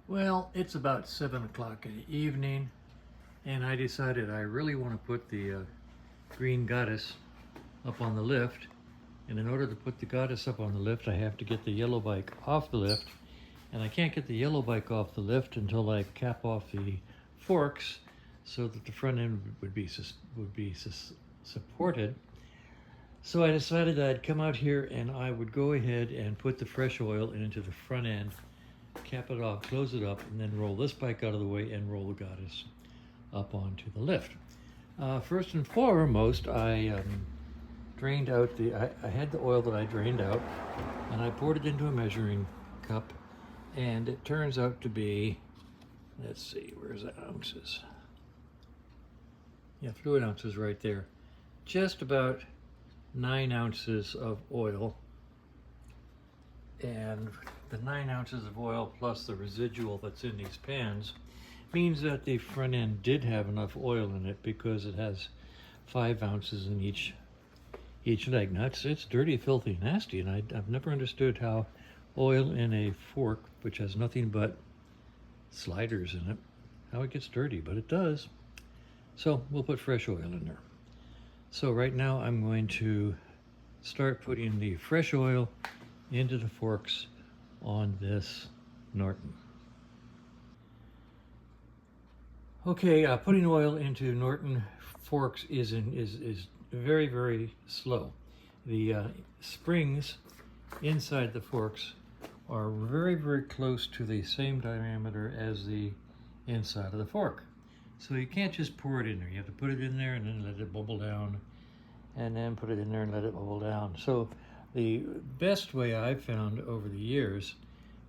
Well, it's about 7 o'clock in the evening, and I decided I really want to put the green goddess up on the lift. And in order to put the goddess up on the lift, I have to get the yellow bike off the lift. And I can't get the yellow bike off the lift until I cap off the forks so that the front end would be supported. So I decided I'd come out here and I would go ahead and put the fresh oil into the front end, cap it off, close it up, and then roll this bike out of the way and roll the goddess up onto the lift. First and foremost, I drained out I had the oil that I drained out, and I poured it into a measuring cup, and it turns out to be, let's see, where's the ounces? Yeah, fluid ounces right there. Just about 9 ounces of oil, and the 9 ounces of oil plus the residual that's in these pans means that the front end did have enough oil in it, because it has 5 ounces in each leg. Now it's dirty, filthy, nasty, and I've never understood how oil in a fork, which has nothing but sliders in it, how it gets dirty, but it does. So we'll put fresh oil in there. So right now I'm going to start putting the fresh oil into the forks on this Norton. Okay, putting oil into Norton forks is very, very slow. The springs inside the forks are very, very close to the same diameter as the inside of the fork. So you can't just pour it in there. You have to put it in there and then let it bubble down, and then put it in there and let it bubble down. So the best way I've found over the years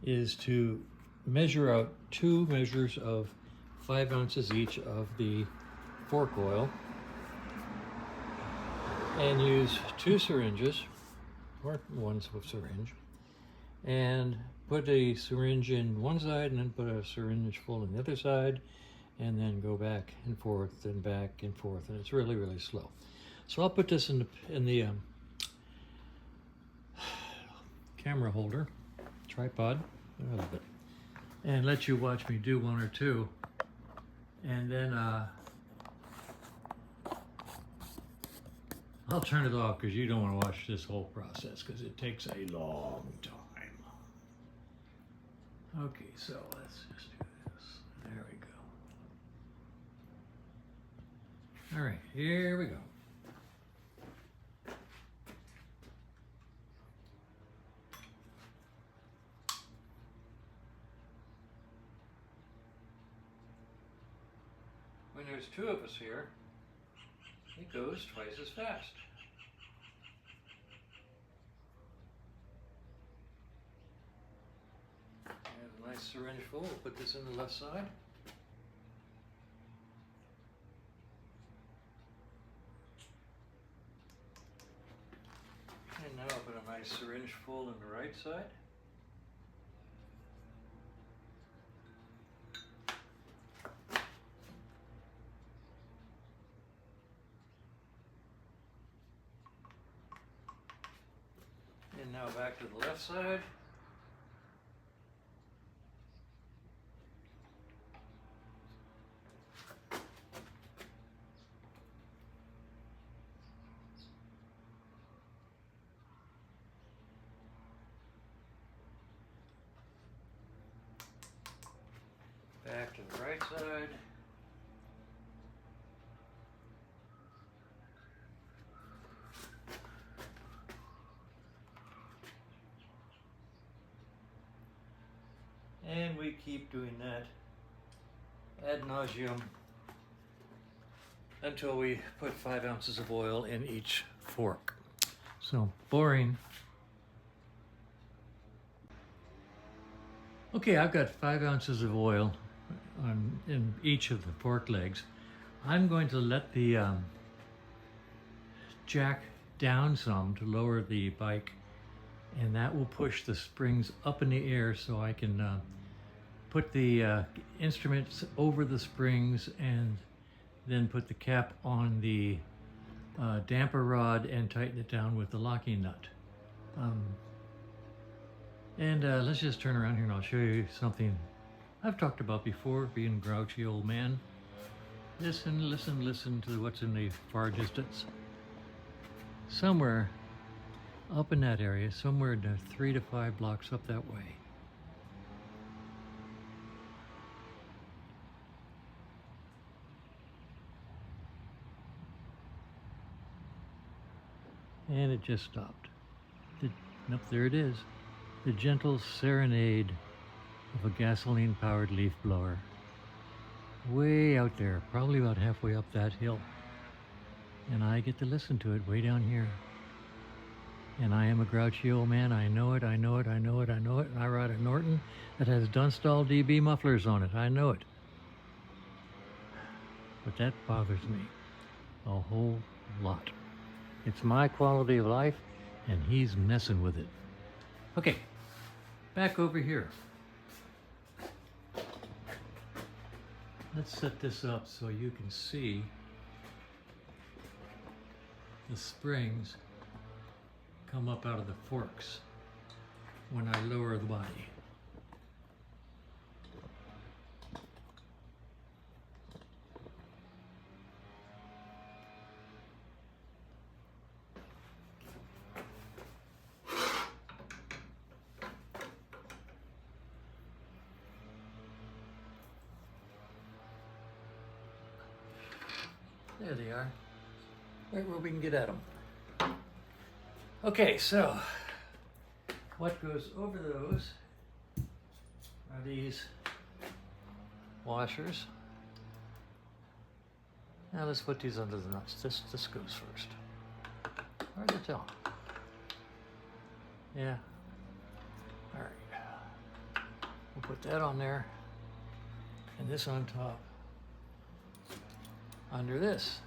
is to measure out 2 measures of 5 ounces each of the fork oil, and use 2 syringes, or 1 syringe, and put a syringe in one side and then put a syringe full in the other side, and then go back and forth and back and forth, and it's really, really slow. So I'll put this in the camera holder, tripod, a little bit, and let you watch me do 1 or 2, and then I'll turn it off because you don't want to watch this whole process, because it takes a long time. Okay, so let's just do this. There we go. All right, here we go. When there's 2 of us here, it goes twice as fast. I have a nice syringe full. We'll put this in the left side. And now I'll put a nice syringe full in the right side. And now back to the left side. Back to the right side. And we keep doing that ad nauseum until we put 5 ounces of oil in each fork. So boring. Okay, I've got 5 ounces of oil in each of the fork legs. I'm going to let the jack down some to lower the bike, and that will push the springs up in the air so I can put the instruments over the springs, and then put the cap on the damper rod and tighten it down with the locking nut. Let's just turn around here and I'll show you something I've talked about before, being a grouchy old man. Listen, listen, listen to what's in the far distance. Somewhere up in that area, somewhere in the 3 to 5 blocks up that way. And it just stopped. Nope, there it is. The gentle serenade of a gasoline-powered leaf blower. Way out there, probably about halfway up that hill. And I get to listen to it way down here. And I am a grouchy old man. I know it, I know it, I know it, I know it. And I ride a Norton that has Dunstall DB mufflers on it. I know it. But that bothers me a whole lot. It's my quality of life, and he's messing with it. Okay, back over here. Let's set this up so you can see the springs come up out of the forks when I lower the body. There they are, right where we can get at them. Okay, so what goes over those are these washers. Now let's put these under the nuts. This goes first. Hard to tell. Yeah. All right. We'll put that on there, and this on top. Under this.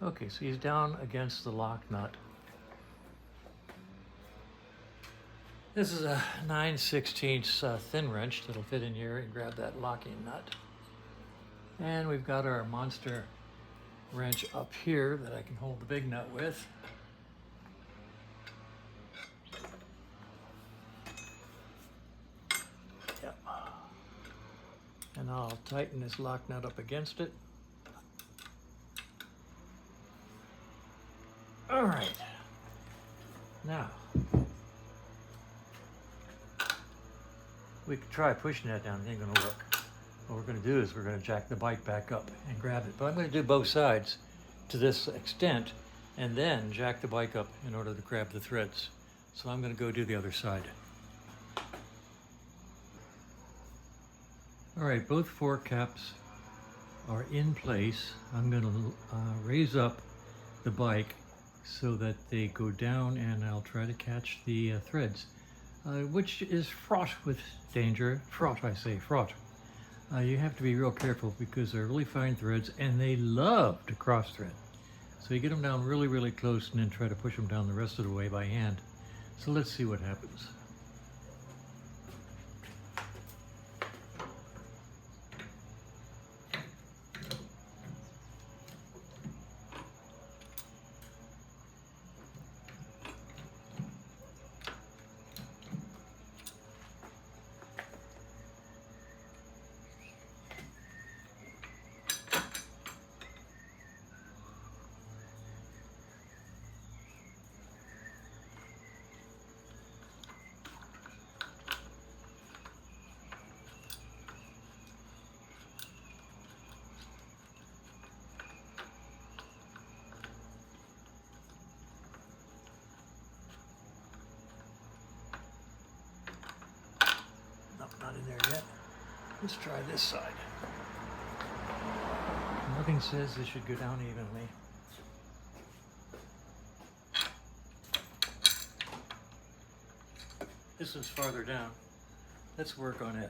Okay, so he's down against the lock nut. This is a 9/16 thin wrench that'll fit in here and grab that locking nut. And we've got our monster wrench up here that I can hold the big nut with. Yep. And I'll tighten this lock nut up against it. All right, now we could try pushing that down. It ain't gonna work. What we're gonna do is we're gonna jack the bike back up and grab it. But I'm gonna do both sides to this extent and then jack the bike up in order to grab the threads. So I'm gonna go do the other side. All right, both fork caps are in place. I'm gonna raise up the bike so that they go down, and I'll try to catch the threads, which is fraught with danger. Fraught, I say, fraught. You have to be real careful because they're really fine threads and they love to cross thread. So you get them down really, really close and then try to push them down the rest of the way by hand. So let's see what happens. not in there yet. Let's try this side. Nothing says this should go down evenly. This one's farther down. Let's work on it.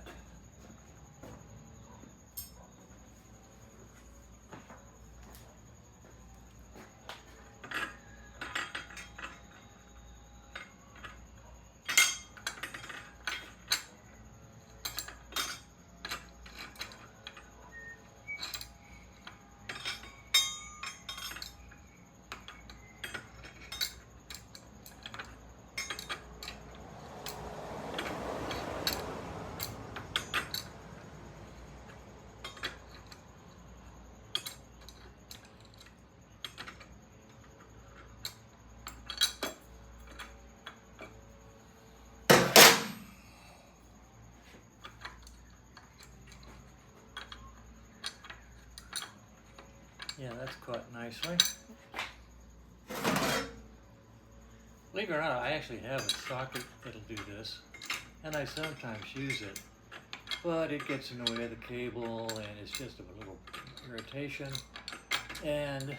Yeah, that's caught nicely. Believe it or not, I actually have a socket that'll do this, and I sometimes use it, but it gets in the way of the cable and it's just a little irritation, and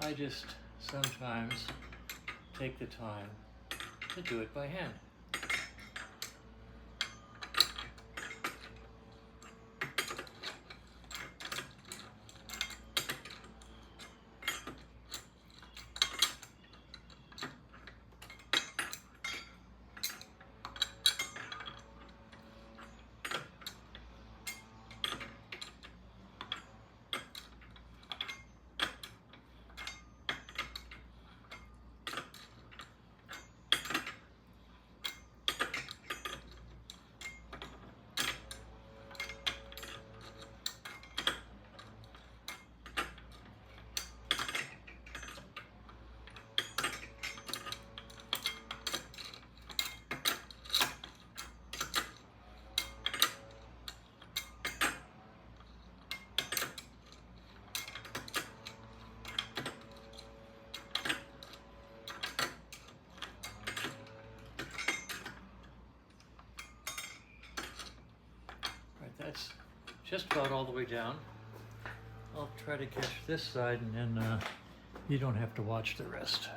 I just sometimes take the time to do it by hand. That's just about all the way down. I'll try to catch this side, and then you don't have to watch the rest.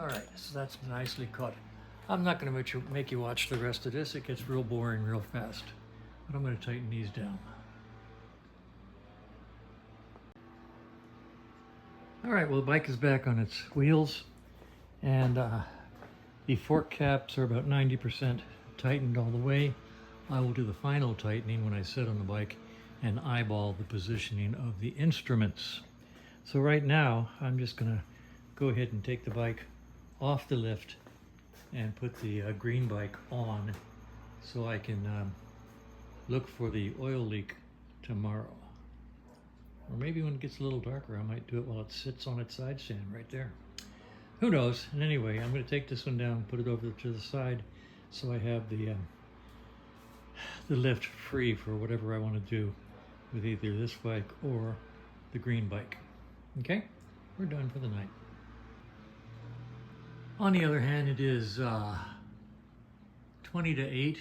All right, so that's nicely cut. I'm not going to make you watch the rest of this. It gets real boring real fast. But I'm going to tighten these down. All right, well, the bike is back on its wheels, and the fork caps are about 90% tightened all the way. I will do the final tightening when I sit on the bike and eyeball the positioning of the instruments. So right now, I'm just going to go ahead and take the bike off the lift and put the green bike on so I can look for the oil leak tomorrow. Or maybe when it gets a little darker, I might do it while it sits on its side stand right there. Who knows? And anyway, I'm going to take this one down, put it over to the side so I have the lift free for whatever I want to do with either this bike or the green bike. Okay? We're done for the night. On the other hand, it is 20 to 8.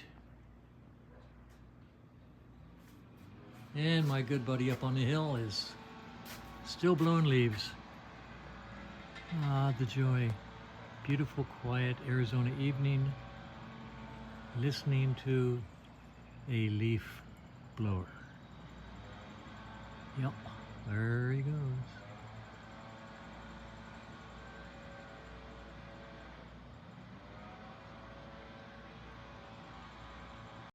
And my good buddy up on the hill is still blowing leaves. Ah, the joy. Beautiful, quiet Arizona evening, listening to a leaf blower. Yep, there he goes.